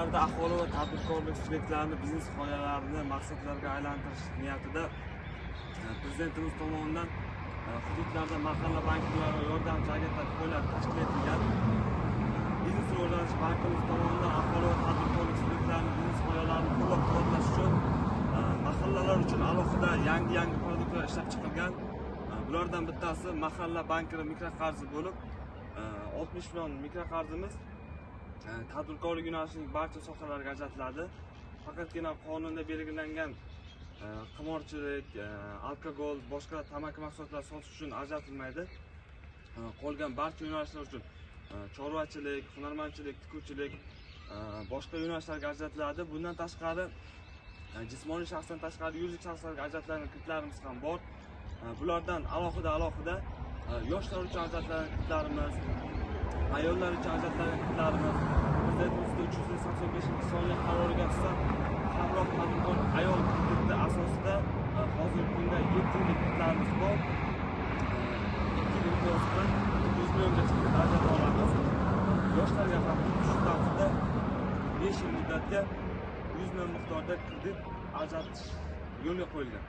hududlarda aholi va tadbirkorlik subyektlarini biznes g'oyalarini maqsadlarga aylantirish niyatida Prezidentimiz tomonidan hududlarda mahalla banklari va yordamchi agentlar faoliyati tashkil etilgan. Biznes rivojlanish bankimiz tomonidan aholi va tadbirkorlik subyektlarini biznes g'oyalarini qo'llab-quvvatlash uchun mahallalar uchun alohida yangi produktlar ishlab chiqilgan. Bulardan bittasi mahalla bankiri mikroqarzi bo'lib, 60 million mikroqarzimiz tadbirkorlik yo'nalishining barcha sohalariga ajratiladi. Faqatgina qonunda belgilangan qimorchilik, alkogol, boshqa tamaki mahsulotlar sotish uchun ajratilmaydi. Qolgan barcha yo'nalishlar uchun chorvachilik, hunarmandchilik, tikuvchilik, boshqa yo'nalishlarga ajratiladi. Bundan tashqari jismoniy shaxsdan tashqari yuridik shaxslarga ajratiladigan kreditlarimiz ham bor. Bulardan alohida yoshlar uchun ajratiladigan kreditlarimiz, ayollar uchun ajratiladigan kreditlarimiz, Prezidentimizning 385-sonli qaroriga asosan hamroh tadbirkor ayol krediti asosida hozirgi kunda 7 yillik kreditlarimiz bor. 2 yil o'tgan 100 milliongacha kredit ajrata olamiz. Yoshlarga ham shu tartibda 5 yil muddatga 100 million miqdorda kredit ajratish yo'lga qo'yilgan.